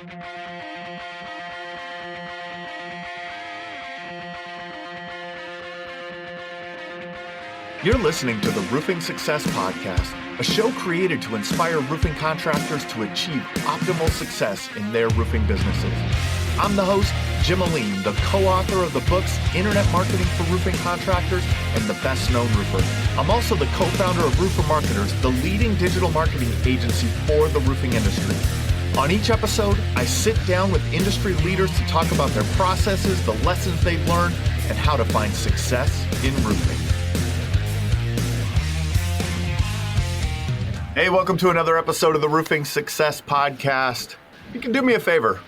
You're listening to the Roofing Success Podcast, a show created to inspire roofing contractors to achieve optimal success in their roofing businesses. I'm the host, Jim Aline, the co-author of the books Internet Marketing for Roofing Contractors and The Best Known Roofer. I'm also the co-founder of Roofer Marketers, the leading digital marketing agency for the roofing industry. On each episode, I sit down with industry leaders to talk about their processes, the lessons they've learned, and how to find success in roofing. Hey, welcome to another episode of the Roofing Success Podcast. You can do me a favor.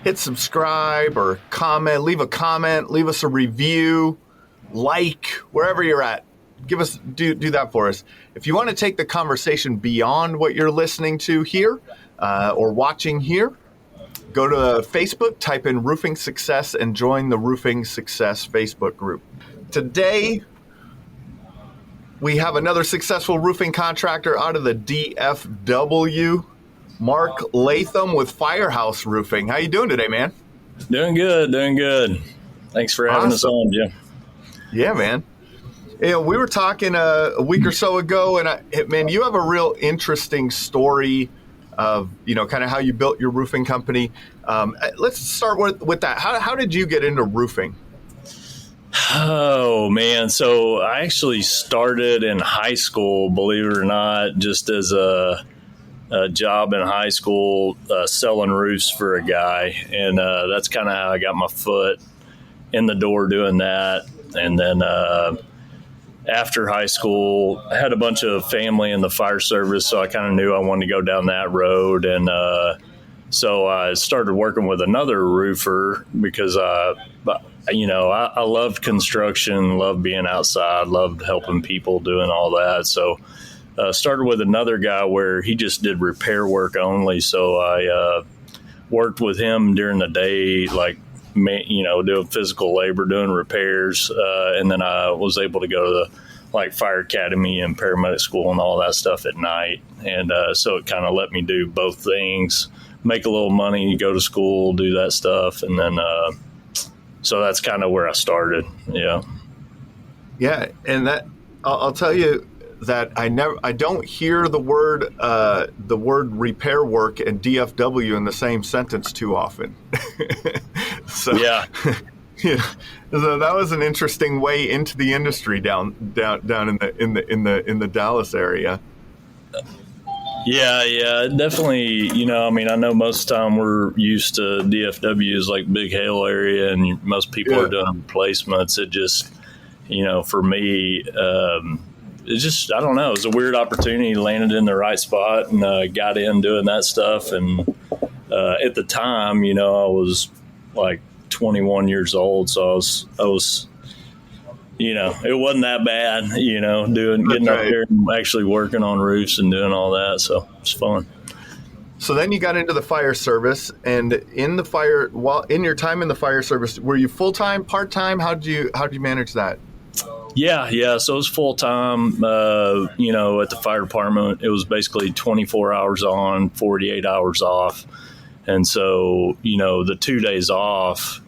Hit subscribe or comment, leave us a review, like, wherever you're at. Do that for us. If you want to take the conversation beyond what you're listening to here or watching here, go to Facebook, type in Roofing Success, and join the Roofing Success Facebook group. Today, we have another successful roofing contractor out of the DFW, Mark Latham with Firehouse Roofing. How you doing today, man? Doing good. Thanks for having us on, Jim. Yeah, man. You know, we were talking a week or so ago, and man, you have a real interesting story of, kind of how you built your roofing company. Let's start with that. How did you get into roofing? Oh, man. So I actually started in high school, believe it or not, just as a job in high school, selling roofs for a guy. And that's kind of how I got my foot in the door doing that. And then after high school, I had a bunch of family in the fire service, so I kind of knew I wanted to go down that road. And so I started working with another roofer because I loved construction, loved being outside, loved helping people, doing all that. So started with another guy where he just did repair work only. So I worked with him during the day, doing physical labor, doing repairs. And then I was able to go to the fire academy and paramedic school and all that stuff at night. And so it kind of let me do both things, make a little money, go to school, do that stuff. And then so that's kind of where I started. Yeah. Yeah. And that I'll tell you that I don't hear the word repair work and DFW in the same sentence too often. So yeah. Yeah. So that was an interesting way into the industry down in the Dallas area. Yeah, definitely. I know most of the time we're used to DFW as like big hail area, and most people are doing replacements. It just, for me, it just, I don't know. It was a weird opportunity, landed in the right spot and got in doing that stuff. And at the time, I was like 21 years old, so I was. It wasn't that bad, getting up there and actually working on roofs and doing all that. So it's fun. So then you got into the fire service, and in your time in the fire service, were you full-time, part-time? How'd you manage that? Yeah. So it was full-time, at the fire department. It was basically 24 hours on, 48 hours off. And so, the 2 days off,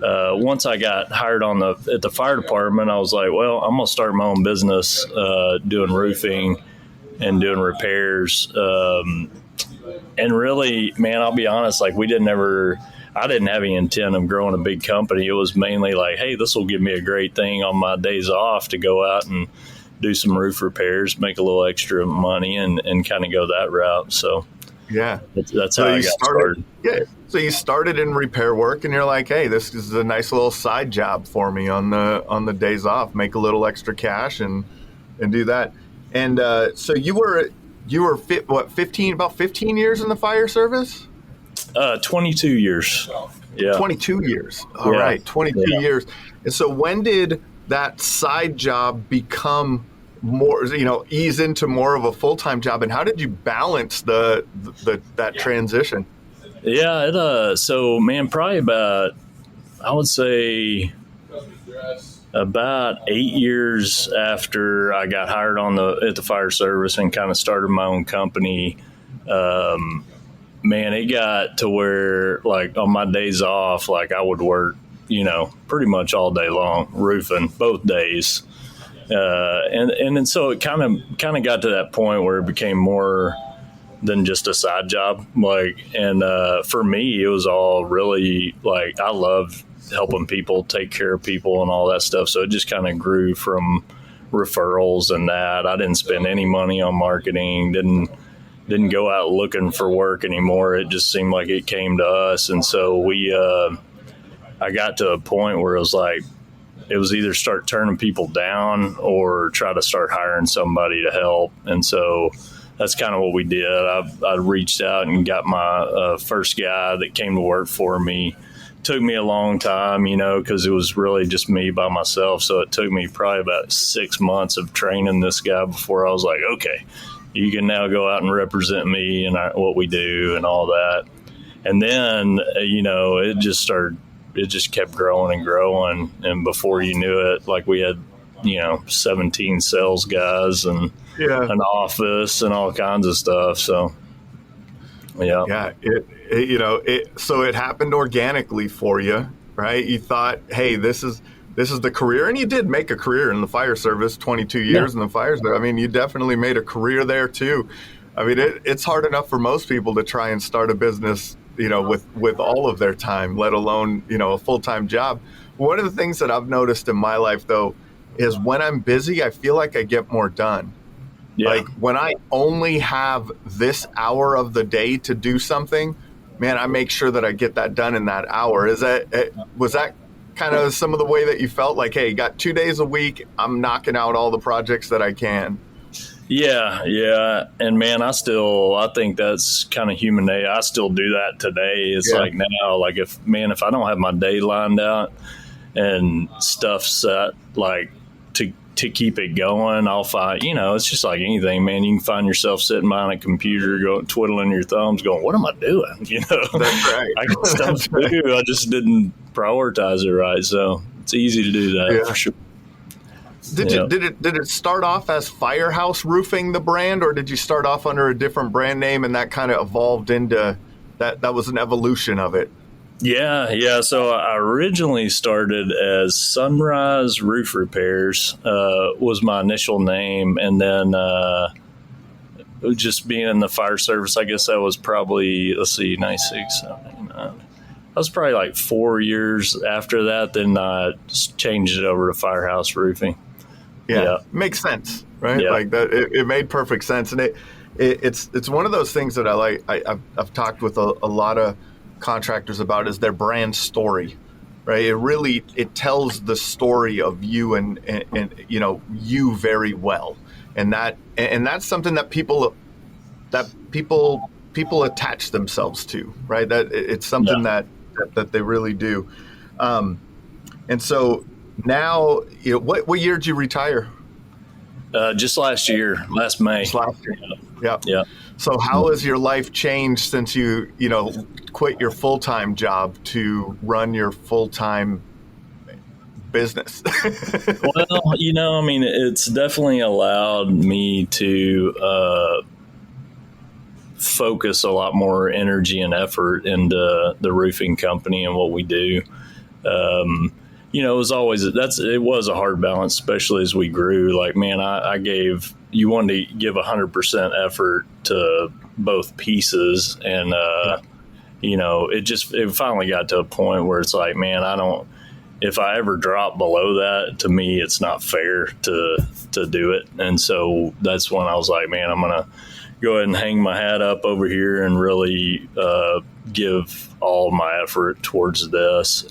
once I got hired at the fire department, I was like, well, I'm going to start my own business doing roofing and doing repairs. And really, man, I'll be honest, I didn't have any intent of growing a big company. It was mainly like, hey, this will give me a great thing on my days off to go out and do some roof repairs, make a little extra money and kind of go that route. So yeah, that's how I got started. Yeah. So you started in repair work, and you're like, hey, this is a nice little side job for me on the days off, make a little extra cash and do that. And so you were about 15 years in the fire service? 22 years. Yeah. 22 years. All right. 22 years. And so when did that side job become more, ease into more of a full-time job, and how did you balance that transition? Yeah, so man, probably I would say about 8 years after I got hired at the fire service and kind of started my own company, man, it got to where like on my days off, like I would work, pretty much all day long roofing both days. And then so it kind of got to that point where it became more than just a side job. For me, it was all really like, I love helping people, take care of people and all that stuff. So it just kind of grew from referrals and that. I didn't spend any money on marketing, didn't go out looking for work anymore. It just seemed like it came to us. And so I got to a point where it was like, it was either start turning people down or try to start hiring somebody to help. And so that's kind of what we did. I reached out and got my first guy that came to work for me. Took me a long time, because it was really just me by myself. So it took me probably about 6 months of training this guy before I was like, okay, you can now go out and represent me and what we do and all that. And then, it just kept growing and growing. And before you knew it, like we had, 17 sales guys and an office and all kinds of stuff. So, yeah. So it happened organically for you, right? You thought, hey, this is the career. And you did make a career in the fire service, 22 years in the fire service. I mean, you definitely made a career there too. I mean, it's hard enough for most people to try and start a business, with all of their time, let alone, a full-time job. One of the things that I've noticed in my life, though, is when I'm busy, I feel like I get more done. Yeah. Like when I only have this hour of the day to do something, man, I make sure that I get that done in that hour. Was that kind of some of the way that you felt like, hey, got 2 days a week, I'm knocking out all the projects that I can? Yeah. And man, I think that's kind of human nature. I still do that today. It's like now, like if I don't have my day lined out and stuff set, like to keep it going, I'll find, it's just like anything, man. You can find yourself sitting behind a computer, twiddling your thumbs, going, what am I doing? That's right. I got stuff to do. I just didn't prioritize it right. So it's easy to do that for sure. Did it start off as Firehouse Roofing, the brand, or did you start off under a different brand name and that kind of evolved into that was an evolution of it? Yeah. So I originally started as Sunrise Roof Repairs, was my initial name. And then just being in the fire service, I guess that was probably, 96, 79. I was probably like 4 years after that. Then I changed it over to Firehouse Roofing. Yeah. Makes sense, right? Yeah. Like that, it made perfect sense. And it's one of those things that I like. I've talked with a lot of contractors about is their brand story, right? It tells the story of you and you very well, and that's something that people attach themselves to, right? That it's something that they really do. And so now, what year did you retire? Just last May. Just last year. Yeah. So how has your life changed since you quit your full-time job to run your full-time business? Well, it's definitely allowed me to focus a lot more energy and effort into the roofing company and what we do. It was a hard balance, especially as we grew. Like, man, you wanted to give 100% effort to both pieces. And, it finally got to a point where it's like, man, if I ever drop below that, to me, it's not fair to do it. And so that's when I was like, man, I'm going to go ahead and hang my hat up over here and really give all my effort towards this.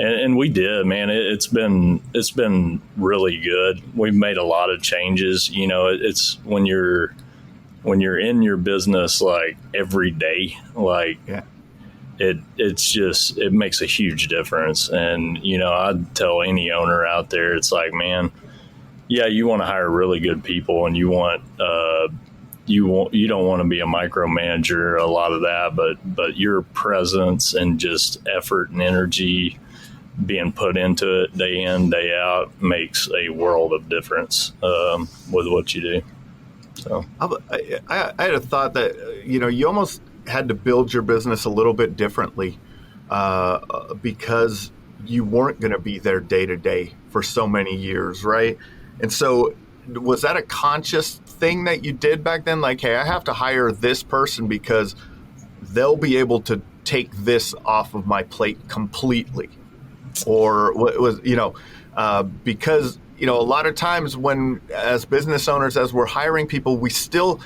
And we did, man. It's been really good. We've made a lot of changes. It's when you're in your business like every day, like it makes a huge difference. And I'd tell any owner out there, it's like, man, yeah, you want to hire really good people, and you don't want to be a micromanager, a lot of that, but your presence and just effort and energy being put into it day in, day out makes a world of difference with what you do. So I had a thought that, you almost had to build your business a little bit differently because you weren't going to be there day to day for so many years, right? And so was that a conscious thing that you did back then? Like, hey, I have to hire this person because they'll be able to take this off of my plate completely. Or what was, because, a lot of times when, as business owners, as we're hiring people, we still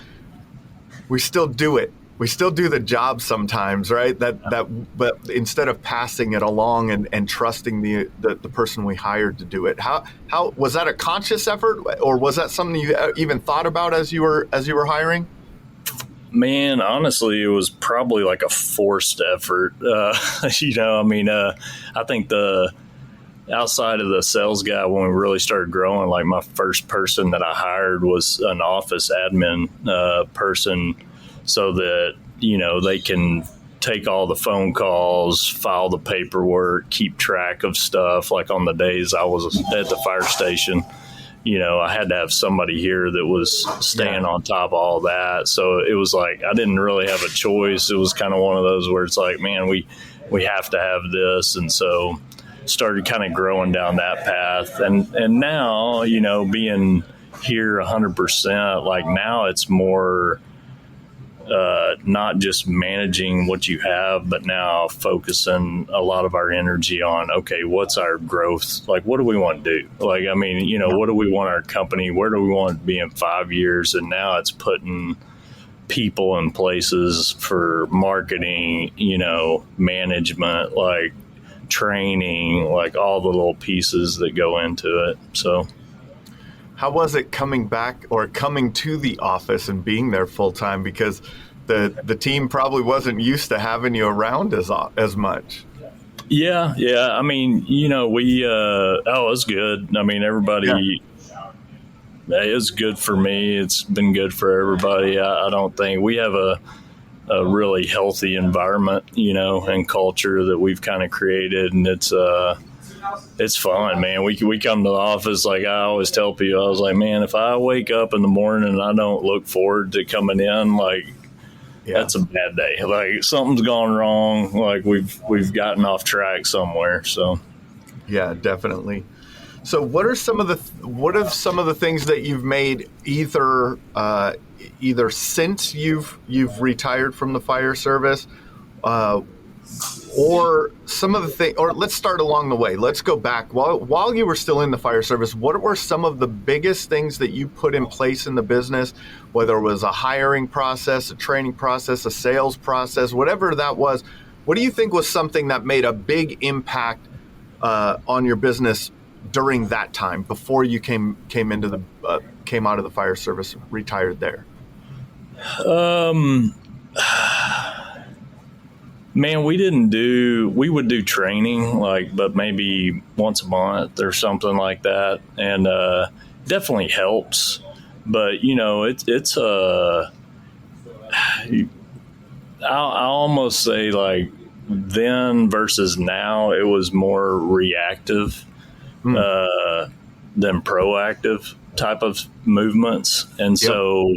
do it. We still do the job sometimes, right? But instead of passing it along and trusting the person we hired to do it, how was that a conscious effort, or was that something you even thought about as you were hiring? Man, honestly, it was probably like a forced effort. I think outside of the sales guy, when we really started growing, like my first person that I hired was an office admin person, so that, they can take all the phone calls, file the paperwork, keep track of stuff. Like on the days I was at the fire station, I had to have somebody here that was staying on top of all that. So it was like I didn't really have a choice. It was kind of one of those where it's like, man, we have to have this. And so started kind of growing down that path. And now, being here 100%, like now it's more not just managing what you have, but now focusing a lot of our energy on, okay, what's our growth? Like, what do we want to do? Like, what do we want our company? Where do we want to be in 5 years? And now it's putting people in places for marketing, management, like training, like all the little pieces that go into it. So how was it coming back or coming to the office and being there full time? Because the team probably wasn't used to having you around as much. Yeah. We, it was good. Everybody, it's good for me. It's been good for everybody. I don't think we have a really healthy environment, and culture that we've kind of created. And it's fun, man. We come to the office, like I always tell people, I was like, man, if I wake up in the morning and I don't look forward to coming in, like that's a bad day. Like something's gone wrong. Like we've gotten off track somewhere. So yeah, definitely. So what are some of the things that you've made either since you've retired from the fire service, or some of the things, or let's start along the way. Let's go back while you were still in the fire service. What were some of the biggest things that you put in place in the business, whether it was a hiring process, a training process, a sales process, whatever that was? What do you think was something that made a big impact on your business during that time before you came out of the fire service, retired there? Man, we would do training, but maybe once a month or something like that. And definitely helps. But, it's I'll almost say like then versus now, it was more reactive than proactive type of movements. And so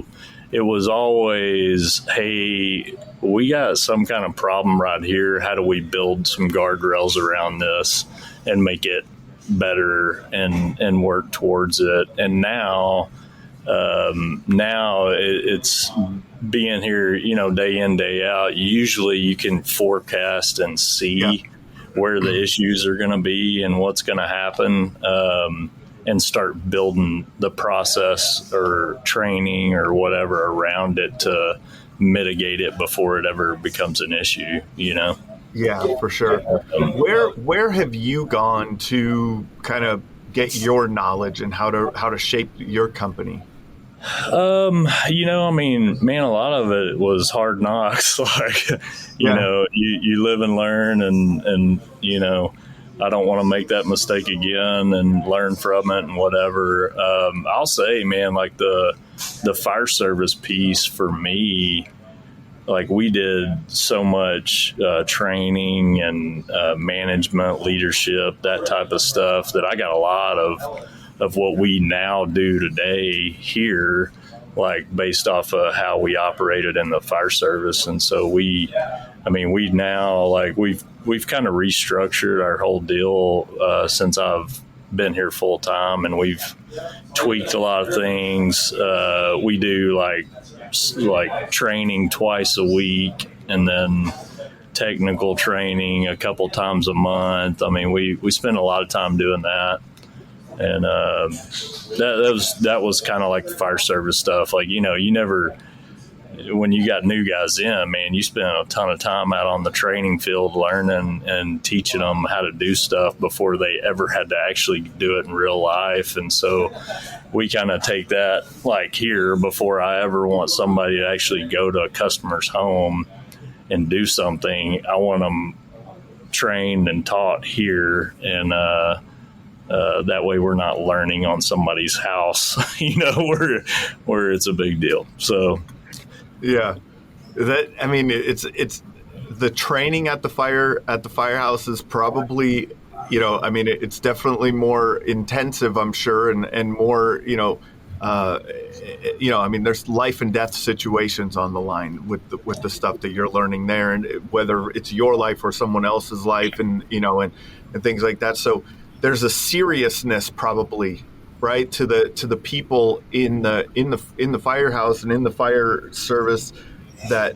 it was always, hey, we got some kind of problem right here. How do we build some guardrails around this and make it better and work towards it? And now it's being here, day in, day out. Usually you can forecast and see where the issues are going to be and what's going to happen, and start building the process or training or whatever around it to mitigate it before it ever becomes an issue, Yeah, for sure. Where have you gone to kind of get your knowledge and how to shape your company? Man, a lot of it was hard knocks. You live and learn, and I don't want to make that mistake again and learn from it and whatever. I'll say, man, like the fire service piece for me, like we did so much training and management, leadership, that type of stuff that I got a lot of what we now do today here like based off of how we operated in the fire service. And so we've kind of restructured our whole deal since I've been here full time, and we've tweaked a lot of things. We do like training twice a week, and then technical training a couple times a month. I mean, we spend a lot of time doing that. And that was kind of like the fire service stuff. Like, you never, when you got new guys in, man, you spend a ton of time out on the training field learning and teaching them how to do stuff before they ever had to actually do it in real life. And so we kind of take that, like, here, before I ever want somebody to actually go to a customer's home and do something, I want them trained and taught here. And that way we're not learning on somebody's house, where it's a big deal. So, yeah, it's the training at the firehouse is probably, it's definitely more intensive, I'm sure, and more, there's life and death situations on the line with the stuff that you're learning there, and whether it's your life or someone else's life, and things like that. So there's a seriousness, probably, right, to the people in the firehouse and in the fire service that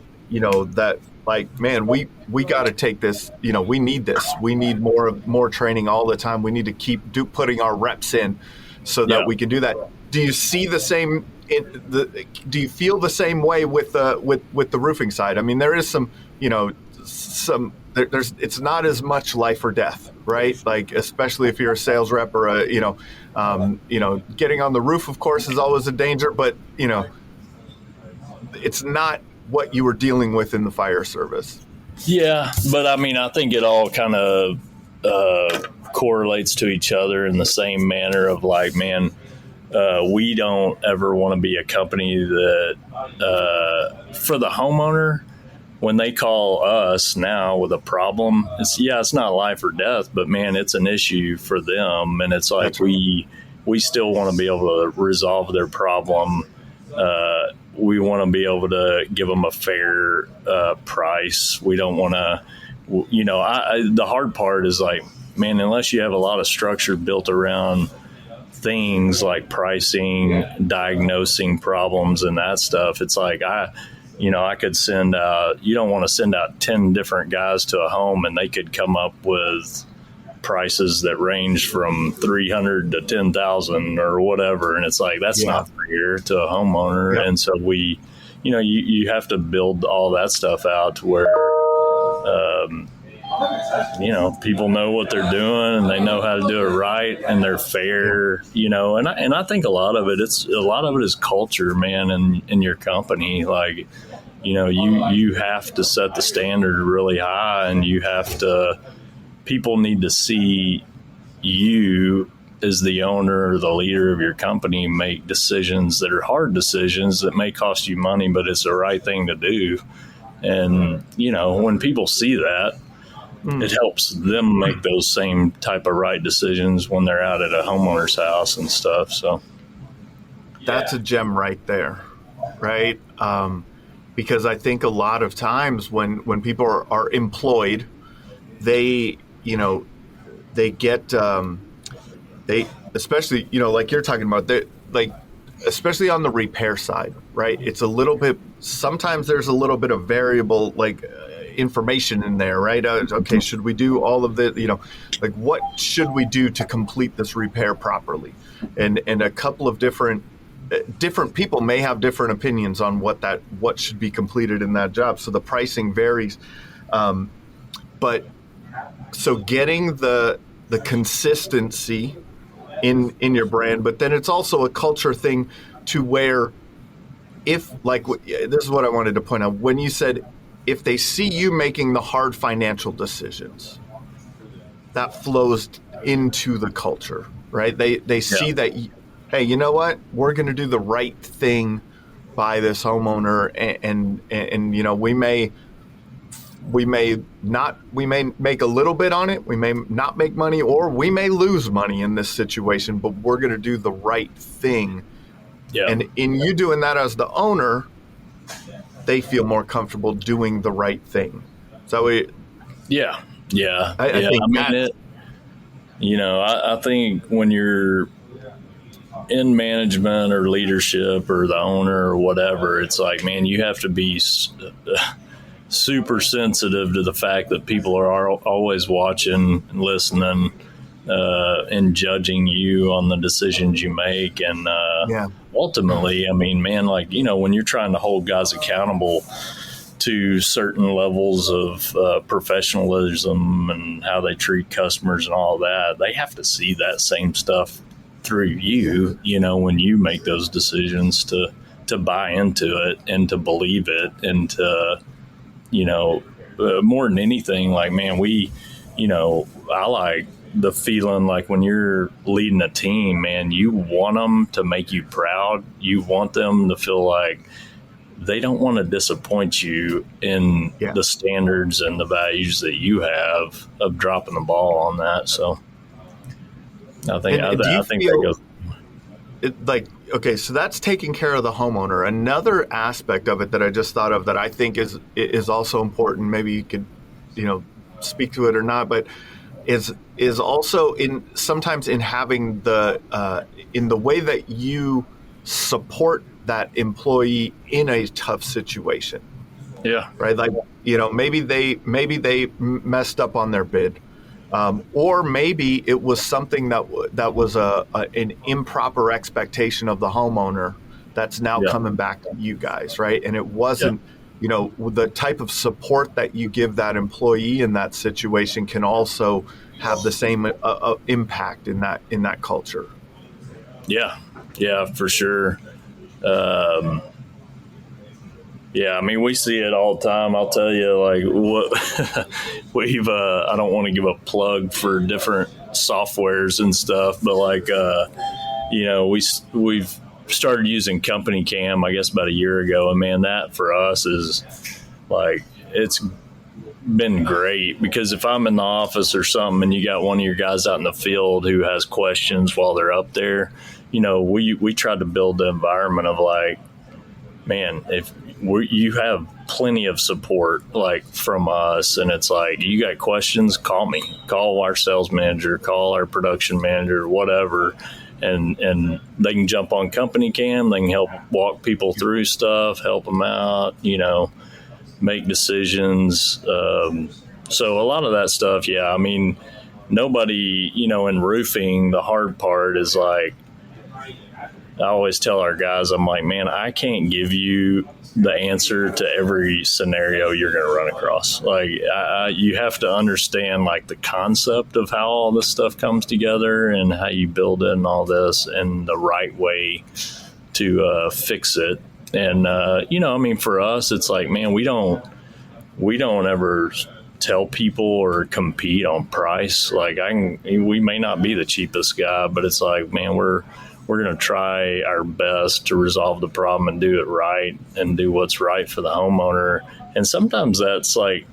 like, man, we got to take this. We need this. We need more training all the time. We need to keep putting our reps in so that we can do that. Do you see the same? Do you feel the same way with the roofing side? I mean, there is some, it's not as much life or death, right? Like, especially if you're a sales rep or getting on the roof, of course, is always a danger, but it's not what you were dealing with in the fire service. Yeah, but I mean, I think it all kind of correlates to each other in the same manner of, like, man, we don't ever want to be a company that, for the homeowner, when they call us now with a problem, it's not life or death, but man, it's an issue for them. And it's like, we still want to be able to resolve their problem. We want to be able to give them a fair price. We don't want to, the hard part is, like, man, unless you have a lot of structure built around things like pricing, diagnosing problems, and that stuff, it's like, I could send out, you don't want to send out 10 different guys to a home and they could come up with prices that range from 300 to 10,000 or whatever. And it's like, that's not fair to a homeowner. Yep. And so you have to build all that stuff out to where, people know what they're doing and they know how to do it right and they're fair, and I think a lot of it is culture, man, in your company. Like, you have to set the standard really high, and people need to see you as the owner or the leader of your company make decisions that are hard decisions that may cost you money, but it's the right thing to do. And, when people see that, it helps them make those same type of right decisions when they're out at a homeowner's house and stuff. So that's a gem right there, right? Because I think a lot of times when people are employed, they get especially, like you're talking about, especially on the repair side, right? It's a little bit, sometimes there's a little bit of variable, information in there, right? Okay, should we do all of the, what should we do to complete this repair properly? And a couple of different people may have different opinions on what should be completed in that job. So the pricing varies. But so getting the consistency in your brand, but then it's also a culture thing to where this is what I wanted to point out. When you said, if they see you making the hard financial decisions, that flows into the culture, right? They see that, hey, you know what? We're going to do the right thing by this homeowner, and we may make a little bit on it, we may not make money, or we may lose money in this situation, but we're going to do the right thing Yeah. And in you doing that as the owner, they feel more comfortable doing the right thing. So Yeah. Yeah. I Yeah. think I mean, I think when you're in management or leadership or the owner or whatever, it's like, man, you have to be super sensitive to the fact that people are always watching and listening and judging you on the decisions you make. And ultimately, I mean, man, like, when you're trying to hold guys accountable to certain levels of professionalism and how they treat customers and all that, they have to see that same stuff through you, when you make those decisions to buy into it and to believe it and to, more than anything, like, man, I like the feeling like when you're leading a team, man, you want them to make you proud. You want them to feel like they don't want to disappoint you in the standards and the values that you have of dropping the ball on that. So I think that goes. Okay, so that's taking care of the homeowner. Another aspect of it that I just thought of that I think is also important, maybe you could, speak to it or not, but is also sometimes in having in the way that you support that employee in a tough situation. Yeah. Right. Like, maybe they messed up on their bid. Or maybe it was something that was an improper expectation of the homeowner that's now coming back to you guys, right? And it wasn't, the type of support that you give that employee in that situation can also have the same impact in that culture. Yeah, for sure. Yeah, I mean, we see it all the time. I'll tell you, like, what I don't want to give a plug for different softwares and stuff, but like, we've started using Company Cam, I guess, about a year ago. And man, that for us is like, it's been great, because if I'm in the office or something and you got one of your guys out in the field who has questions while they're up there, we try to build the environment of like, man, if you have plenty of support like from us, and it's like, you got questions, call me, call our sales manager, call our production manager, whatever, and they can jump on Company Cam. They can help walk people through stuff, help them out, make decisions. So a lot of that stuff, I mean, nobody, in roofing, the hard part is like, I always tell our guys, I'm like, man, I can't give you the answer to every scenario you're going to run across. Like, you have to understand like the concept of how all this stuff comes together and how you build in all this and the right way to fix it. And, I mean, for us, it's like, man, we don't ever tell people or compete on price. Like, we may not be the cheapest guy, but it's like, man, we're going to try our best to resolve the problem and do it right and do what's right for the homeowner. And sometimes that's like,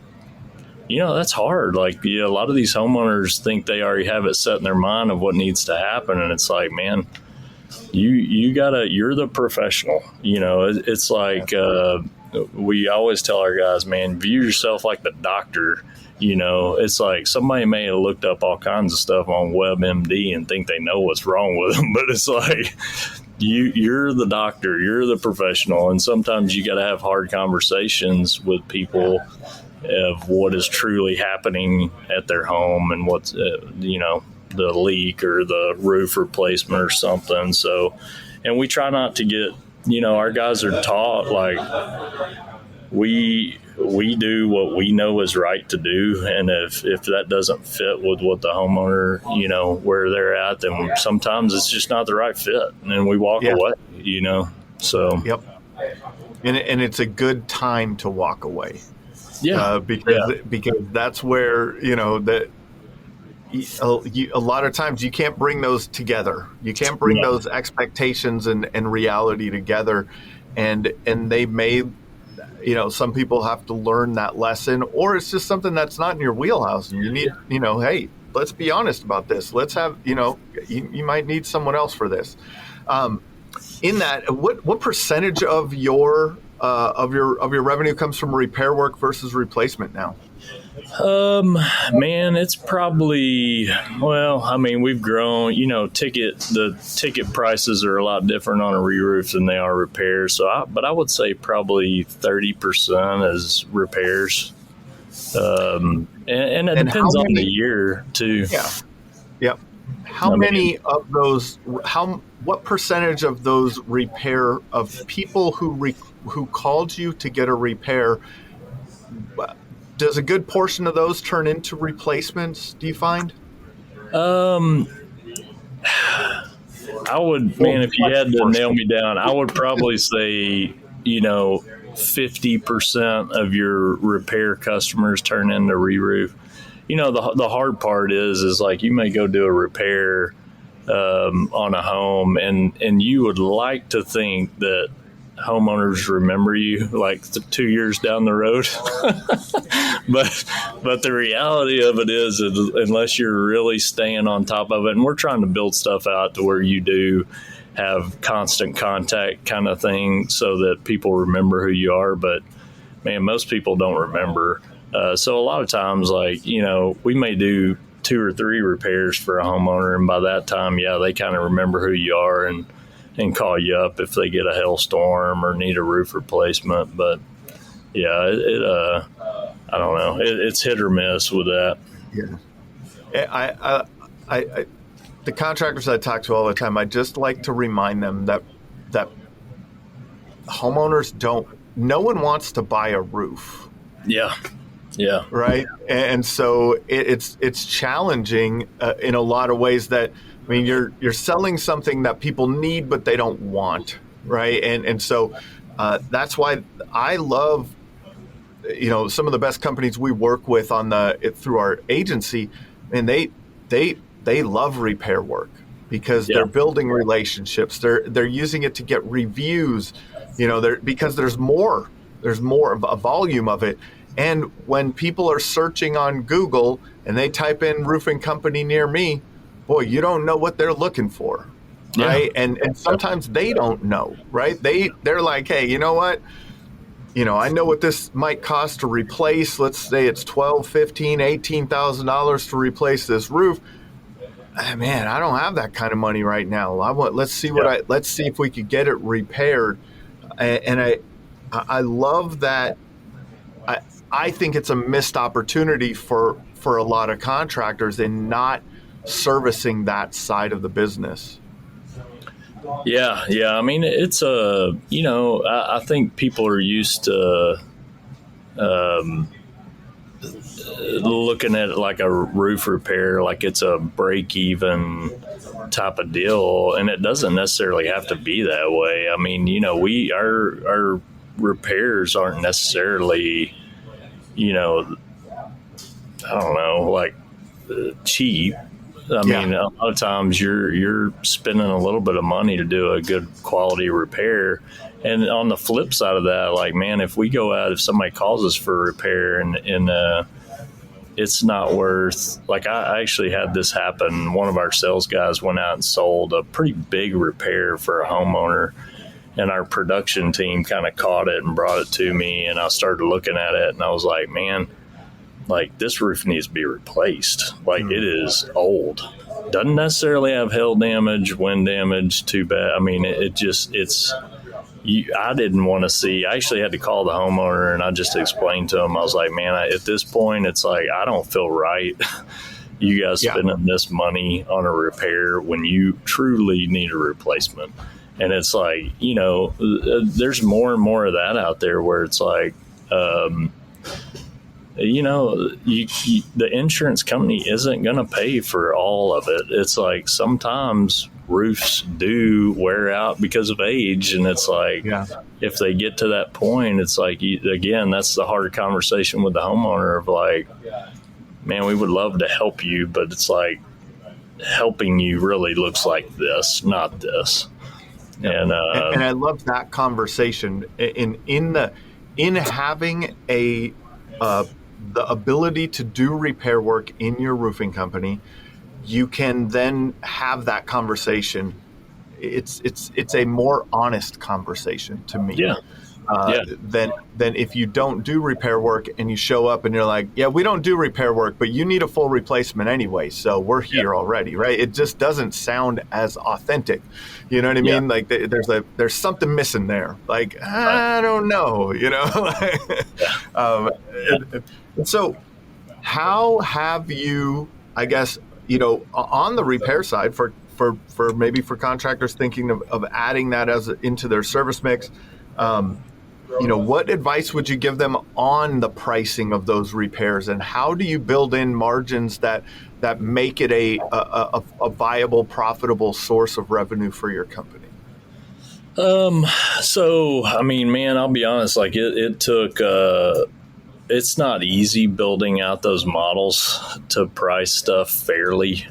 that's hard. Like, a lot of these homeowners think they already have it set in their mind of what needs to happen. And it's like, man, you're the professional. It's like, we always tell our guys, man, view yourself like the doctor. It's like somebody may have looked up all kinds of stuff on WebMD and think they know what's wrong with them, but it's like, you're the doctor, you're the professional. And sometimes you got to have hard conversations with people of what is truly happening at their home and what's, the leak or the roof replacement or something. So, and we try not to get, our guys are taught, like, we do what we know is right to do. And if that doesn't fit with what the homeowner, where they're at, then sometimes it's just not the right fit. And we walk away, so. Yep. And it's a good time to walk away. Because that's where, that a lot of times you can't bring those together. You can't bring those expectations and reality together. And they may, some people have to learn that lesson, or it's just something that's not in your wheelhouse. And you need, hey, let's be honest about this. Let's have, you might need someone else for this. in that, what percentage of your revenue comes from repair work versus replacement now? Man, it's probably, well, I mean, we've grown, the ticket prices are a lot different on a re-roof than they are repairs. But I would say probably 30% is repairs. And it depends on the year too. Yeah. Yep. What percentage of those repair of people who called you to get a repair, does a good portion of those turn into replacements, do you find? I would, man, if you had to nail me down, I would probably say, 50% of your repair customers turn into re-roof. The hard part is like you may go do a repair on a home and you would like to think that homeowners remember you like 2 years down the road. but the reality of it is unless you're really staying on top of it, and we're trying to build stuff out to where you do have constant contact kind of thing so that people remember who you are. But man, most people don't remember. So a lot of times, like, we may do 2 or 3 repairs for a homeowner, and by that time, they kind of remember who you are and call you up if they get a hailstorm or need a roof replacement. But I don't know. It's hit or miss with that. Yeah. The contractors I talk to all the time, I just like to remind them that homeowners no one wants to buy a roof. Yeah. Yeah. Right. And so it's challenging in a lot of ways that, I mean, you're selling something that people need, but they don't want. Right. And so that's why I love, some of the best companies we work with through our agency, and they love repair work because they're building relationships. They're using it to get reviews, because there's more of a volume of it. And when people are searching on Google and they type in roofing company near me, boy, you don't know what they're looking for, right? And sometimes they don't know, right? They're like, hey, you know what? I know what this might cost to replace. Let's say it's $12,000, $15,000, $18,000 to replace this roof. Man, I don't have that kind of money right now. Let's see if we could get it repaired. And I love that. I think it's a missed opportunity for a lot of contractors in not servicing that side of the business. Yeah. I mean, it's I think people are used to looking at it like a roof repair, like it's a break-even type of deal, and it doesn't necessarily have to be that way. I mean, our repairs aren't necessarily, I don't know, like cheap. I mean, a lot of times you're spending a little bit of money to do a good quality repair. And on the flip side of that, like, man, if somebody calls us for a repair and it's not worth, like, I actually had this happen. One of our sales guys went out and sold a pretty big repair for a homeowner, and our production team kind of caught it and brought it to me, and I started looking at it and I was like, man, like, this roof needs to be replaced. Like, it is old. Doesn't necessarily have hail damage, wind damage, too bad. I mean, I didn't want to see. I actually had to call the homeowner, and I just explained to him. I was like, man, at this point, it's like, I don't feel right. You guys spending this money on a repair when you truly need a replacement. And it's like, there's more and more of that out there where it's like, the insurance company isn't going to pay for all of it. It's like sometimes roofs do wear out because of age, and it's like if they get to that point, it's like, again, that's the hard conversation with the homeowner of like, man, we would love to help you, but it's like helping you really looks like this, not this. And I love that conversation in having the ability to do repair work in your roofing company. You can then have that conversation it's a more honest conversation to me. Yeah. Than if you don't do repair work and you show up and you're like, yeah, we don't do repair work, but you need a full replacement anyway, so we're here already, right? It just doesn't sound as authentic. You know what I mean? Like there's something missing there. Like, I don't know, you know? And so how have you, I guess, you know, on the repair side for maybe for contractors thinking of adding that into their service mix, you know, what advice would you give them on the pricing of those repairs, and how do you build in margins that make it a viable, profitable source of revenue for your company? So, I mean, man, I'll be honest, like it took, it's not easy building out those models to price stuff fairly,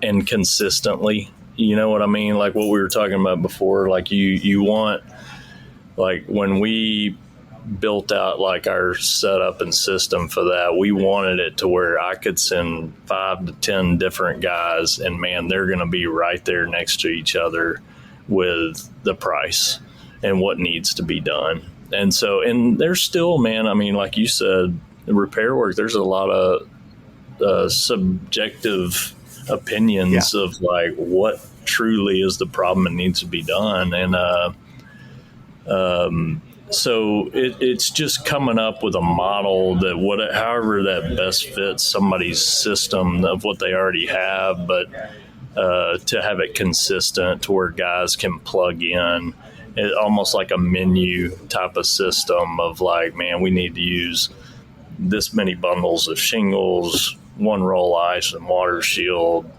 and consistently, you know what I mean? Like what we were talking about before, like you want, like when we built out like our setup and system for that, we wanted it to where I could send 5 to 10 different guys, and man, they're going to be right there next to each other with the price and what needs to be done. And so, and there's still, man, I mean, like you said, repair work, there's a lot of subjective opinions of like what truly is the problem and needs to be done. And, so it's just coming up with a model that however that best fits somebody's system of what they already have, but to have it consistent to where guys can plug in, it, almost like a menu type of system of like, man, we need to use this many bundles of shingles, 1 roll ice and water shield,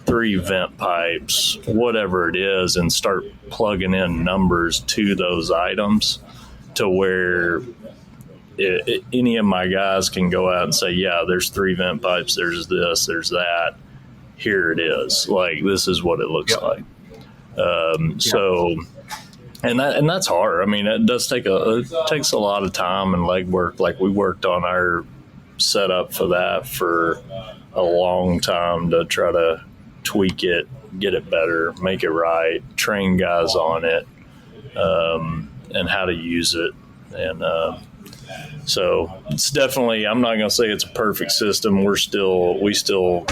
3 vent pipes, whatever it is, and start plugging in numbers to those items to where any of my guys can go out and say, yeah, there's 3 vent pipes, there's this, there's that, here it is. Like, this is what it looks like. So, and that's hard. I mean, it takes a lot of time and legwork. Like we worked on our setup for that for a long time to try to tweak it, get it better, make it right, train guys on it, and how to use it. And so it's definitely, I'm not going to say it's a perfect system. We still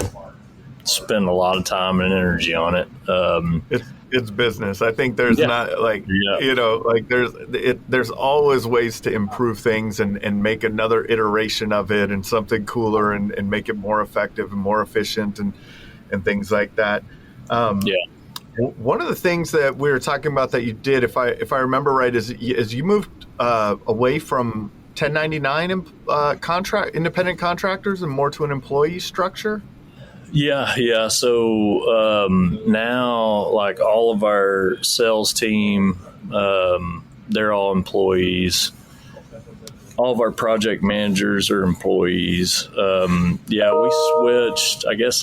spend a lot of time and energy on it. It's business. I think there's not like, you know, like there's always ways to improve things and make another iteration of it and something cooler and make it more effective and more efficient and things like that. One of the things that we were talking about that you did, if I remember right, is you moved away from 1099 independent contractors and more to an employee structure. Yeah. So now, like all of our sales team, they're all employees. All of our project managers are employees. We switched, I guess,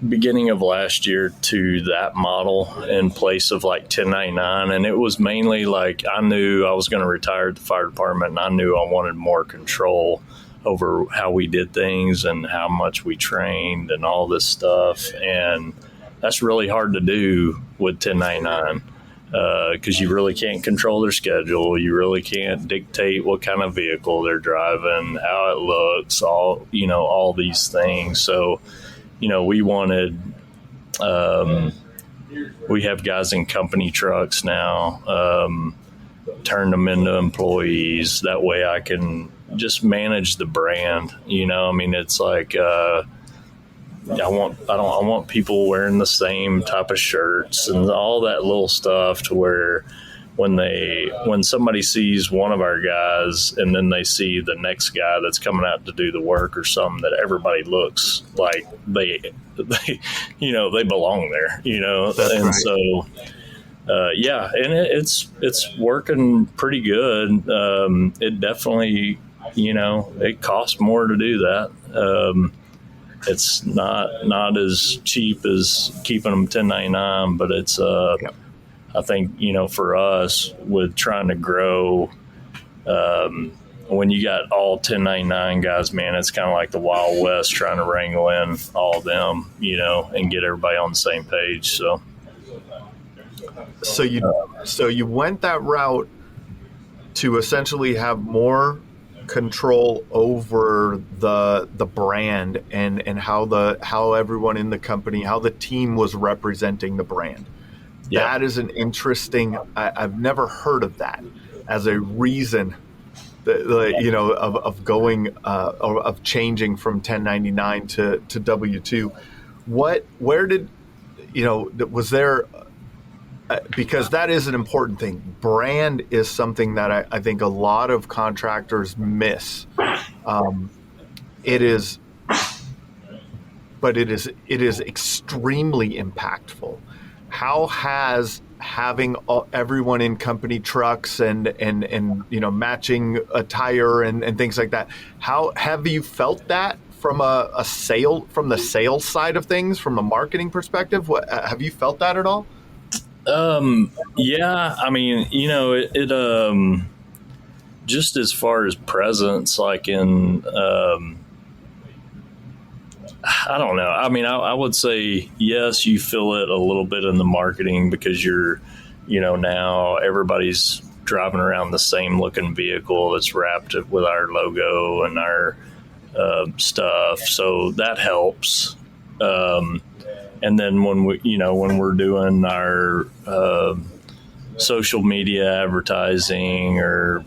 beginning of last year to that model in place of like 1099. And it was mainly like I knew I was going to retire at the fire department, and I knew I wanted more control over how we did things and how much we trained and all this stuff. And that's really hard to do with 1099 because you really can't control their schedule. You really can't dictate what kind of vehicle they're driving, how it looks, all these things. So, we wanted, we have guys in company trucks now, turn them into employees. That way I can just manage the brand. I mean, it's like, I want people wearing the same type of shirts and all that little stuff to where when somebody sees one of our guys and then they see the next guy that's coming out to do the work or something, that everybody looks like they belong there, That's and right. So, and it's working pretty good. It definitely, it costs more to do that. It's not as cheap as keeping them 1099, but it's, I think, for us with trying to grow, when you got all 1099 guys, man, it's kind of like the Wild West trying to wrangle in all of them, and get everybody on the same page. So you went that route to essentially have more control over the brand and how everyone in the company, how the team was representing the brand. Yeah. That is an interesting. I've never heard of that as a reason of going of changing from 1099 to W-2. Where did was there? Because that is an important thing. Brand is something that I think a lot of contractors miss. It is extremely impactful. How has having everyone in company trucks and matching attire and things like that, how have you felt that from from the sales side of things, from a marketing perspective? Have you felt that at all? Yeah, I mean, it just as far as presence, like in, I don't know. I mean, I would say, yes, you feel it a little bit in the marketing because you're, now everybody's driving around the same looking vehicle that's wrapped with our logo and our stuff. So that helps. And then when we're doing our social media advertising or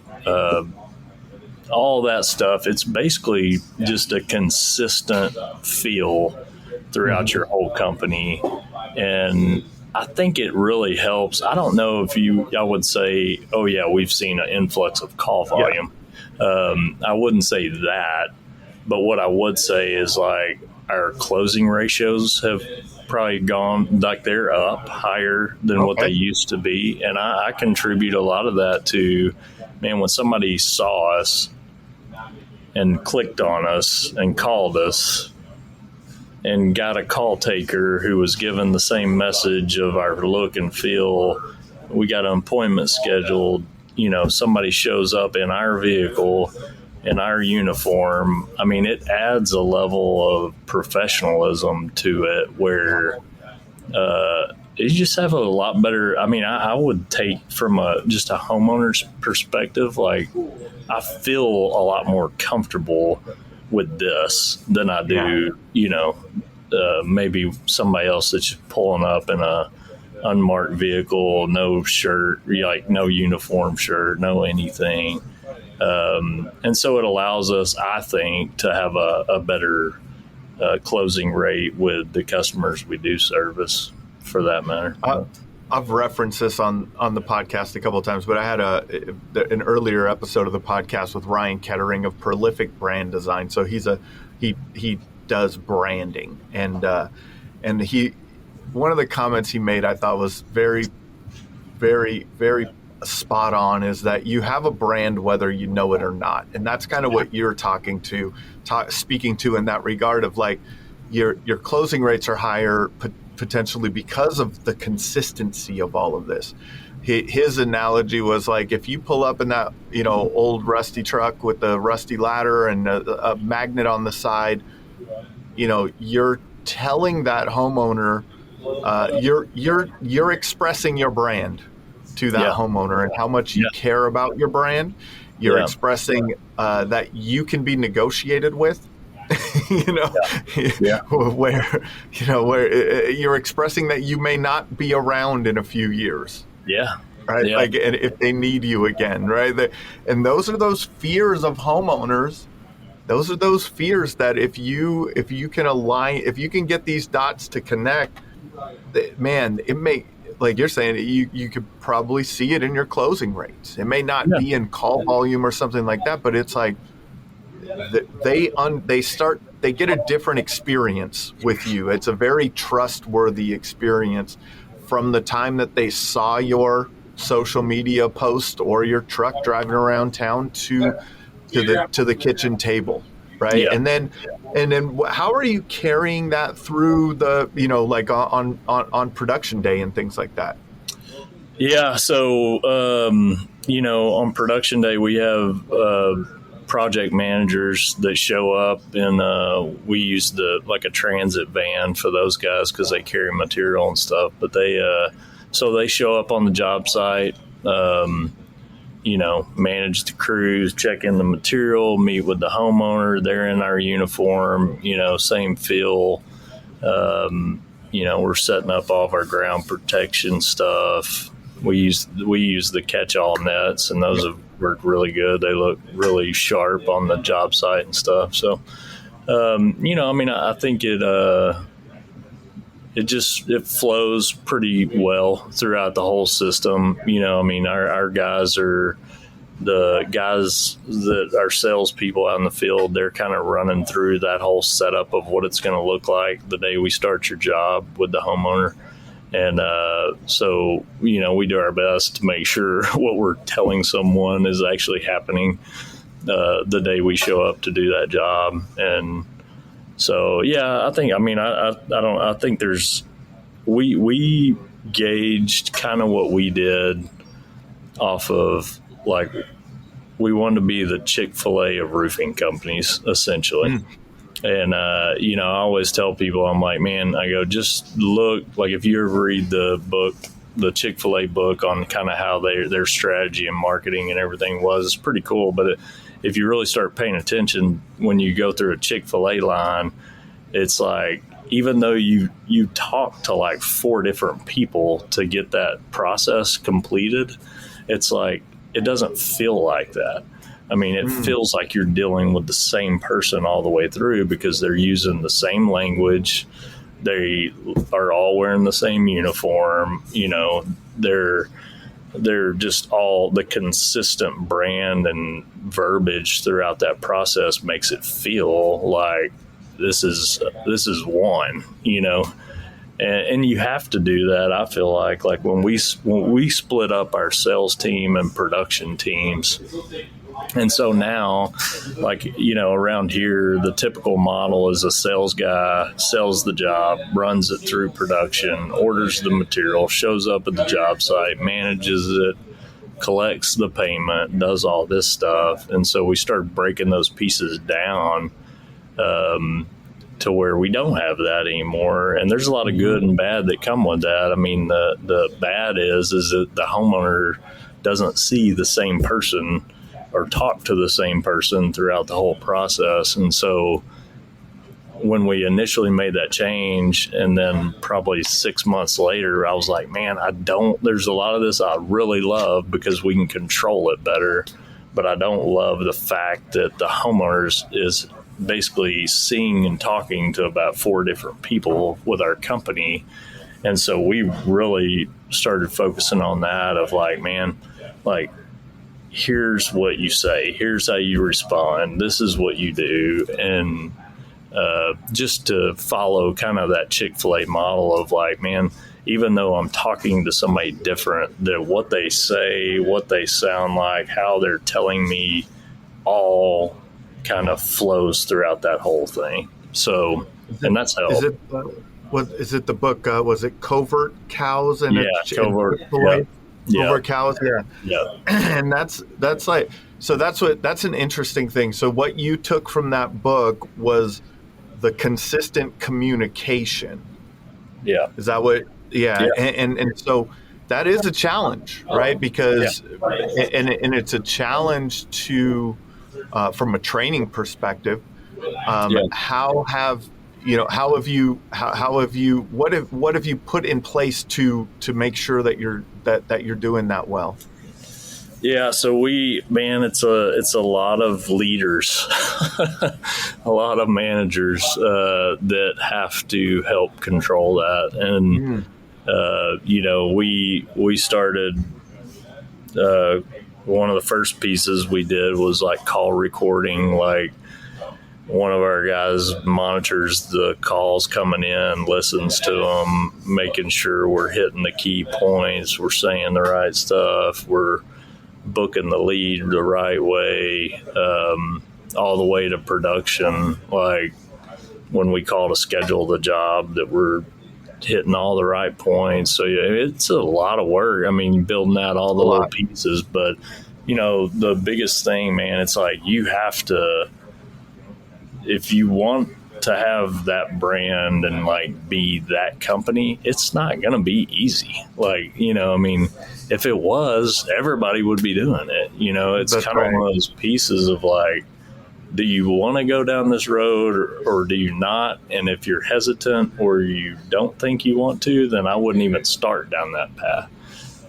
all that stuff, it's basically just a consistent feel throughout your whole company. And I think it really helps. I don't know if I would say, oh yeah, we've seen an influx of call volume. Yeah. I wouldn't say that, but what I would say is like our closing ratios have probably gone, like they're up higher than what they used to be. And I contribute a lot of that to, man, when somebody saw us and clicked on us and called us and got a call taker who was given the same message of our look and feel, we got an appointment scheduled, somebody shows up in our vehicle in our uniform. I mean, it adds a level of professionalism to it where you just have a lot better. I mean, I would take from just a homeowner's perspective, like I feel a lot more comfortable with this than I do, maybe somebody else that's pulling up in a unmarked vehicle, no shirt, like no uniform shirt, no anything. And so it allows us, I think, to have a better closing rate with the customers we do service, for that matter. I've referenced this on the podcast a couple of times, but I had an earlier episode of the podcast with Ryan Kettering of Prolific Brand Design. So he does branding, and he, one of the comments he made I thought was very, very, very spot on, is that you have a brand whether you know it or not. And that's kind of what you're speaking to in that regard of like your closing rates are higher potentially because of the consistency of all of this. His analogy was like, if you pull up in that old rusty truck with the rusty ladder and a magnet on the side, you're telling that homeowner, you're expressing your brand to that homeowner and how much you care about your brand. You're expressing that you can be negotiated with, where you're expressing that you may not be around in a few years. Yeah. Right. Yeah. Like, and if they need you again, right. And those are those fears of homeowners. Those are those fears that if you can align, if you can get these dots to connect, man, it may, like you're saying, you could probably see it in your closing rates. It may not be in call volume or something like that, but it's like they get a different experience with you. It's a very trustworthy experience from the time that they saw your social media post or your truck driving around town to the kitchen table, right? Yeah. And then how are you carrying that through the like on production day and things like that? Yeah, so on production day we have project managers that show up, and we use a transit van for those guys because they carry material and stuff. But so they show up on the job site, manage the crews, check in the material, meet with the homeowner. They're in our uniform, same feel. We're setting up all of our ground protection stuff. We use the catch-all nets, and those have worked really good. They look really sharp on the job site and stuff. So, I think it flows pretty well throughout the whole system. Our guys are the guys that are salespeople out in the field. They're kind of running through that whole setup of what it's going to look like the day we start your job with the homeowner. And so, we do our best to make sure what we're telling someone is actually happening the day we show up to do that job. And so, yeah, I think, I think we gauged kind of what we did off of, like, we wanted to be the Chick-fil-A of roofing companies, essentially. And, I always tell people, I'm like, man, I go, just look, like, if you ever read the book, the Chick-fil-A book on kind of how their strategy and marketing and everything was, it's pretty cool. But if you really start paying attention, when you go through a Chick-fil-A line, it's like, even though you talk to like 4 different people to get that process completed, it's like, it doesn't feel like that. It feels like you're dealing with the same person all the way through because they're using the same language. They are all wearing the same uniform. They're just all the consistent brand and verbiage throughout that process makes it feel like this is one, and you have to do that. I feel like when we split up our sales team and production teams. And so now, around here, the typical model is a sales guy sells the job, runs it through production, orders the material, shows up at the job site, manages it, collects the payment, does all this stuff. And so we start breaking those pieces down to where we don't have that anymore. And there's a lot of good and bad that come with that. The bad is that the homeowner doesn't see the same person or talk to the same person throughout the whole process. And so when we initially made that change, and then probably 6 months later, I was like, man, there's a lot of this I really love because we can control it better, but I don't love the fact that the homeowners is basically seeing and talking to about 4 different people with our company. And so we really started focusing on that of like, man, like, here's what you say, here's how you respond, this is what you do. And just to follow kind of that Chick-fil-A model of like, man, even though I'm talking to somebody different, that what they say, what they sound like, how they're telling me, all kind of flows throughout that whole thing. So, and that's how. Is it the book? Was it Covert Cows? Covert. Covert Cows. Yeah. And that's an interesting thing. So what you took from that book was the consistent communication. Yeah. Is that what? Yeah. And so that is a challenge, right? Because and it's a challenge to from a training perspective. What have you put in place to make sure that you're doing that well? Yeah, so it's a lot of leaders, a lot of managers that have to help control that. And we started one of the first pieces we did was like call recording. Like, one of our guys monitors the calls coming in, listens to them, making sure we're hitting the key points, we're saying the right stuff, we're booking the lead the right way, all the way to production. Like, when we call to schedule the job, that we're hitting all the right points. So it's a lot of work. Building out all the little pieces, but the biggest thing, man, it's like you have to, if you want to have that brand and like be that company, it's not going to be easy. Like, if it was, everybody would be doing it. It's That's kind of right. one of those pieces of like, do you want to go down this road or do you not? And if you're hesitant or you don't think you want to, then I wouldn't even start down that path.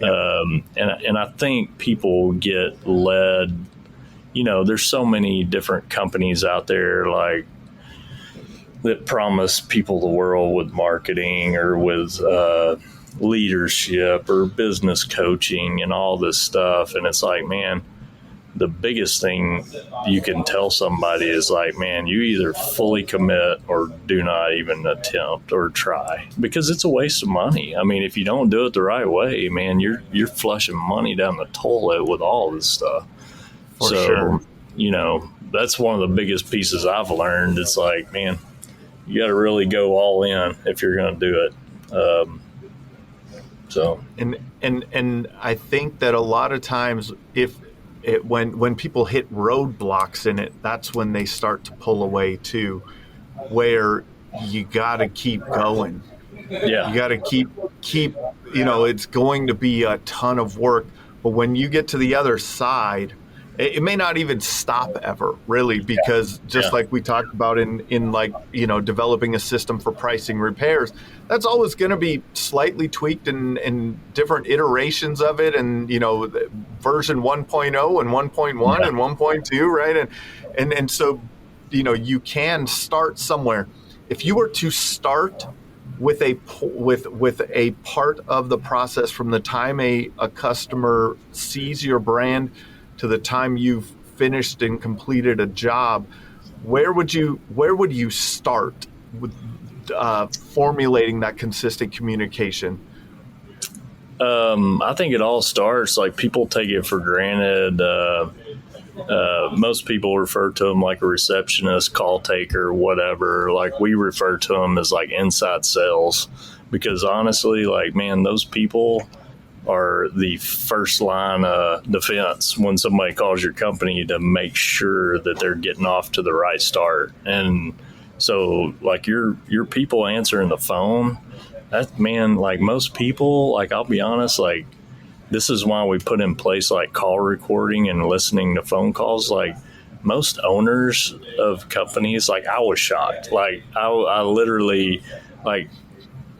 And I think people get led, there's so many different companies out there like that promise people the world with marketing or with leadership or business coaching and all this stuff. And it's like, man, the biggest thing you can tell somebody is like, man, you either fully commit or do not even attempt or try, because it's a waste of money. I mean, if you don't do it the right way, man, you're flushing money down the toilet with all this stuff. For sure. That's one of the biggest pieces I've learned. It's like, man, you got to really go all in if you're going to do it. And I think that a lot of times when people hit roadblocks in it, that's when they start to pull away too, where you got to keep going. Yeah. You got to keep, it's going to be a ton of work, but when you get to the other side, it may not even stop ever, really, because just like we talked about in like, developing a system for pricing repairs, that's always going to be slightly tweaked and different iterations of it. And, version 1.0 and 1.1 and 1.2, right? And so, you can start somewhere. If you were to start with a part of the process from the time a customer sees your brand to the time you've finished and completed a job, where would you start with formulating that consistent communication? I think it all starts, like, people take it for granted. Most people refer to them like a receptionist, call taker, whatever. Like, we refer to them as like inside sales, because honestly, like, man, those people are the first line of defense when somebody calls your company to make sure that they're getting off to the right start. And so, like, your people answering the phone, that, man, like, most people, like, I'll be honest, like, this is why we put in place like call recording and listening to phone calls. Like, most owners of companies, like, I was shocked. Like, I literally, like,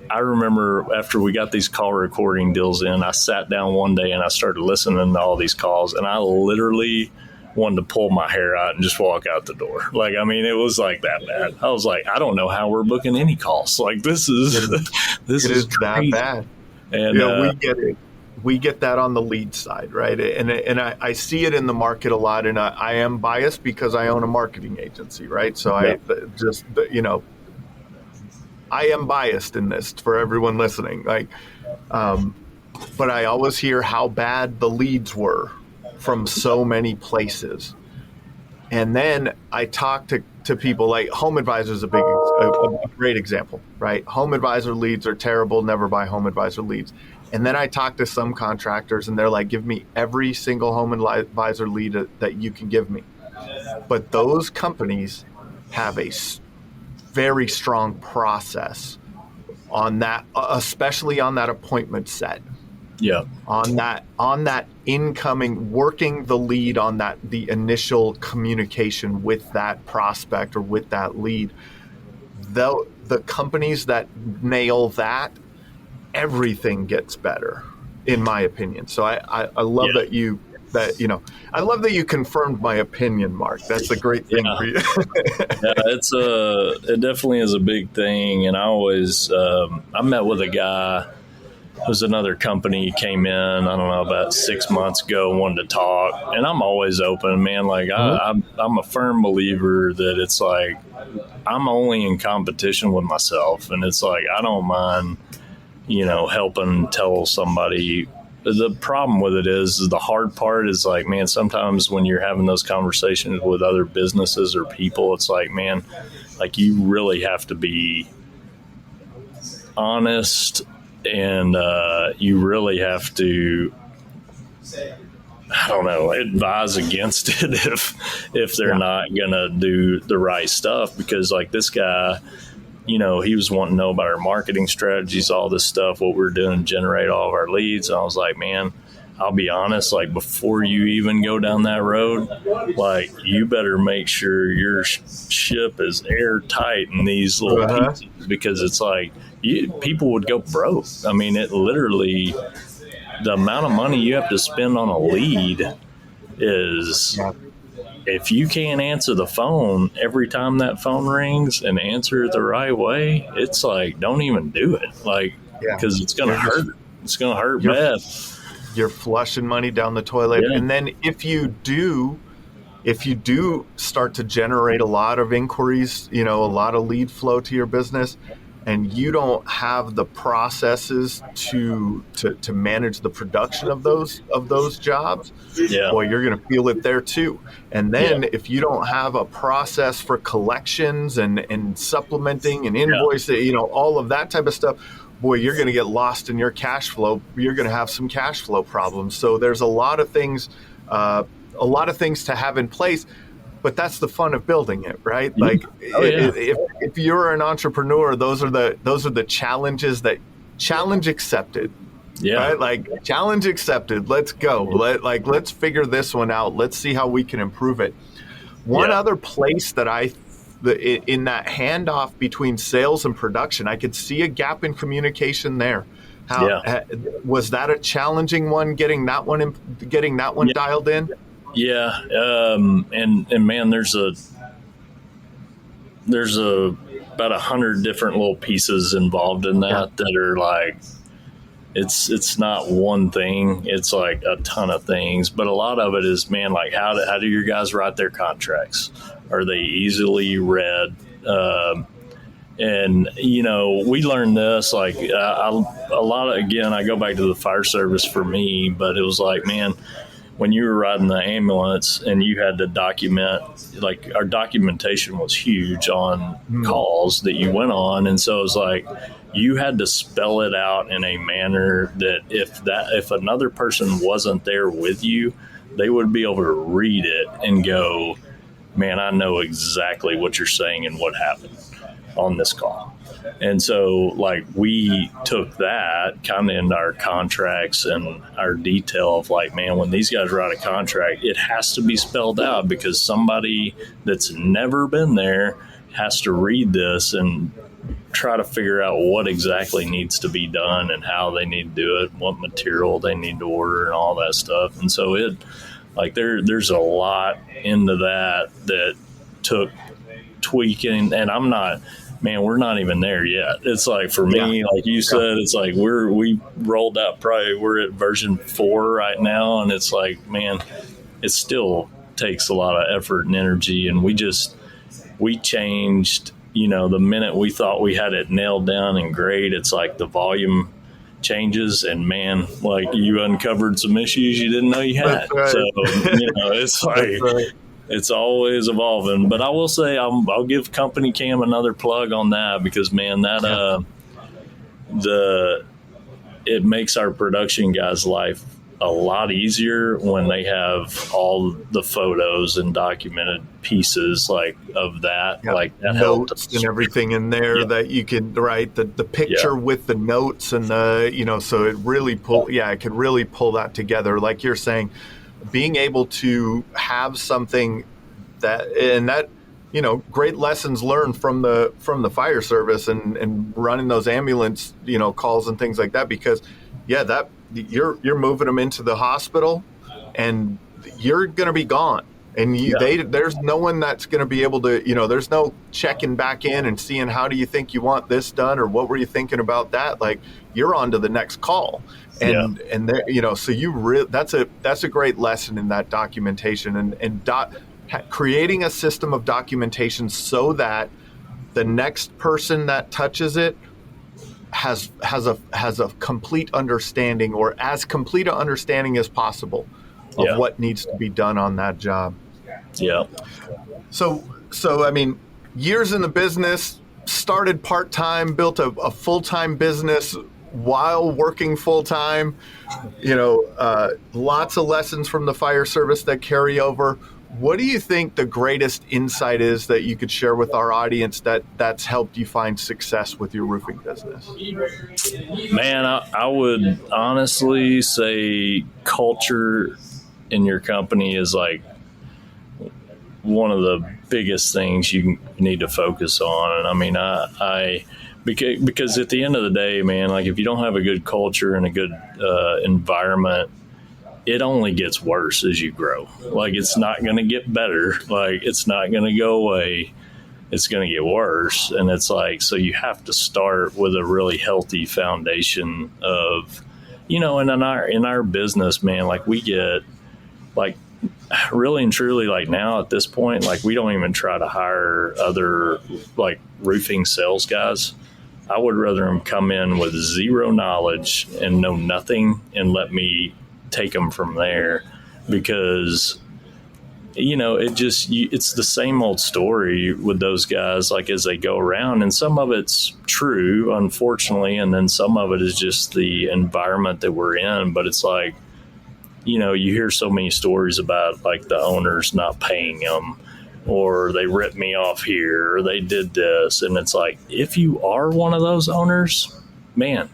I remember after we got these call recording deals in, I sat down one day and I started listening to all these calls, and I literally wanted to pull my hair out and just walk out the door. Like, I mean, it was like that bad. I was like, I don't know how we're booking any calls. Like, this is that bad. And we get it. We get that on the lead side, right? And I see it in the market a lot, and I am biased because I own a marketing agency, right? So I just, I am biased in this for everyone listening. Like, but I always hear how bad the leads were from so many places. And then I talk to people, like Home Advisor is a great example, right? Home Advisor leads are terrible. Never buy Home Advisor leads. And then I talk to some contractors and they're like, give me every single Home Advisor lead that you can give me. But those companies have a very strong process on that, especially on that appointment set. Yeah. On that incoming, working the lead on the initial communication with that prospect or with that lead. The companies that nail that, everything gets better, in my opinion. So I love I love that you confirmed my opinion, Mark. That's a great thing for you. It definitely is a big thing. And I always, I met with a guy. It was another company, came in, I don't know, about 6 months ago, wanted to talk. And I'm always open, man. Like, I'm a firm believer that it's like, I'm only in competition with myself. And it's like, I don't mind, helping tell somebody. The problem with it is the hard part is like, man, sometimes when you're having those conversations with other businesses or people, it's like, man, like, you really have to be honest, and you really have to I don't know, advise against it if they're not gonna do the right stuff, because like this guy, he was wanting to know about our marketing strategies, all this stuff, what we're doing to generate all of our leads. And I was like, man, I'll be honest, like before you even go down that road, like you better make sure your ship is airtight in these little pieces, because it's like people would go broke. I mean, it literally, the amount of money you have to spend on a lead is, if you can't answer the phone every time that phone rings and answer it the right way, it's like, don't even do it. Like, because it's going to hurt. It's going to hurt bad. You're flushing money down the toilet. Yeah. And then if you do start to generate a lot of inquiries, a lot of lead flow to your business, and you don't have the processes to manage the production of those jobs, boy, you're going to feel it there too. And then if you don't have a process for collections and supplementing and invoicing, all of that type of stuff, boy, you're going to get lost in your cash flow. You're going to have some cash flow problems. So there's a lot of things to have in place. But that's the fun of building it, right? Like, if you're an entrepreneur, those are the challenges challenge accepted. Yeah. Right? Like, challenge accepted. Let's go. Let's figure this one out. Let's see how we can improve it. One other place that in that handoff between sales and production, I could see a gap in communication there. Was that a challenging one? Getting that one dialed in. Yeah, and man, there's about 100 different little pieces involved in that are like, it's not one thing. It's like a ton of things, but a lot of it is, man, like how do your guys write their contracts? Are they easily read? And we learned this, like a lot of, again, I go back to the fire service for me, but it was like, man, when you were riding the ambulance and you had to document, like our documentation was huge on calls that you went on. And so it was like, you had to spell it out in a manner that if another person wasn't there with you, they would be able to read it and go, man, I know exactly what you're saying and what happened on this call. And so, like, we took that kind of into our contracts and our detail of, like, man, when these guys write a contract, it has to be spelled out, because somebody that's never been there has to read this and try to figure out what exactly needs to be done and how they need to do it, what material they need to order and all that stuff. And so there's a lot into that took tweaking, and we're not even there yet. It's like, for me, like you said, it's like we rolled out, we're at version 4 right now. And it's like, man, it still takes a lot of effort and energy. And we changed, the minute we thought we had it nailed down and great, it's like the volume changes, and man, like you uncovered some issues you didn't know you had. Right. So, it's like, it's always evolving. But I will say, I'll give Company Cam another plug on that, because man, it makes our production guys' life a lot easier when they have all the photos and documented pieces like of that, like that notes and everything in there that you can write the picture with the notes and so it really could really pull that together. Like you're saying, being able to have something that great lessons learned from the fire service and running those ambulance, calls and things like that, because that you're moving them into the hospital and you're going to be gone. And there's no one that's going to be able to, there's no checking back in and seeing, how do you think you want this done? Or what were you thinking about that? Like, you're on to the next call. And so that's a great lesson in that documentation and creating a system of documentation so that the next person that touches it has a complete understanding, or as complete an understanding as possible of what needs to be done on that job. Yeah. So I mean, years in the business, started part-time, built a full-time business. while working full time. Lots of lessons from the fire service that carry over. What do you think the greatest insight is that you could share with our audience that's helped you find success with your roofing business? Man, I would honestly say culture in your company is like one of the biggest things you need to focus on. And I mean, because at the end of the day, man, like if you don't have a good culture and a good environment, it only gets worse as you grow. Like it's not going to get better. Like it's not going to go away. It's going to get worse. And it's like, so you have to start with a really healthy foundation of, and in our business, man, like we get like really and truly, like now at this point, like we don't even try to hire other like roofing sales guys. I would rather them come in with zero knowledge and know nothing and let me take them from there, because it's the same old story with those guys, like as they go around, and some of it's true, unfortunately, and then some of it is just the environment that we're in. But it's like, you hear so many stories about like the owners not paying them, or they ripped me off here, or they did this. And it's like, if you are one of those owners, man,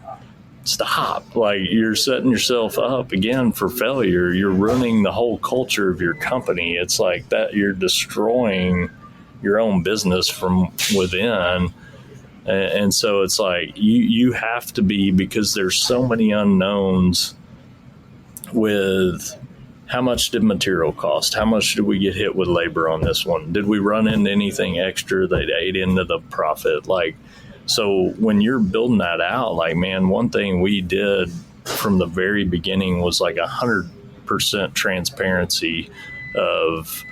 stop. Like you're setting yourself up again for failure. You're ruining the whole culture of your company. It's like that you're destroying your own business from within. And so it's like you have to be, because there's so many unknowns with how much did material cost? How much did we get hit with labor on this one? Did we run into anything extra that ate into the profit? Like, so when you're building that out, like, man, one thing we did from the very beginning was like 100% transparency of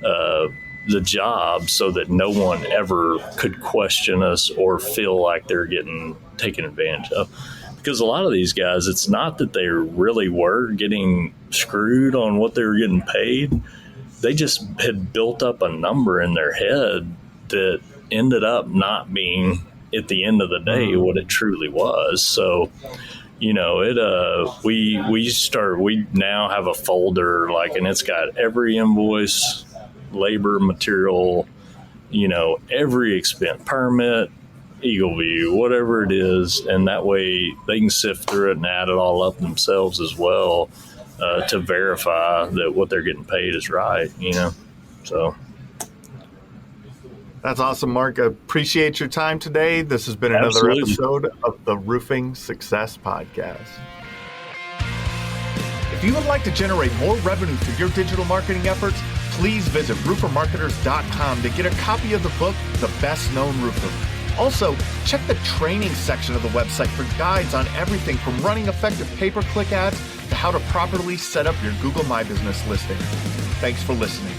the job, so that no one ever could question us or feel like they're getting taken advantage of. Because a lot of these guys, it's not that they really were getting screwed on what they were getting paid. They just had built up a number in their head that ended up not being, at the end of the day, what it truly was. So, we now have a folder, like, and it's got every invoice, labor, material, every expense, permit, Eagle View, whatever it is, and that way they can sift through it and add it all up themselves as well, to verify that what they're getting paid is right, so. That's awesome, Mark. I appreciate your time today. This has been another episode of the Roofing Success Podcast. If you would like to generate more revenue through your digital marketing efforts, please visit roofermarketers.com to get a copy of the book, The Best Known Roofer. Also, check the training section of the website for guides on everything from running effective pay-per-click ads to how to properly set up your Google My Business listing. Thanks for listening.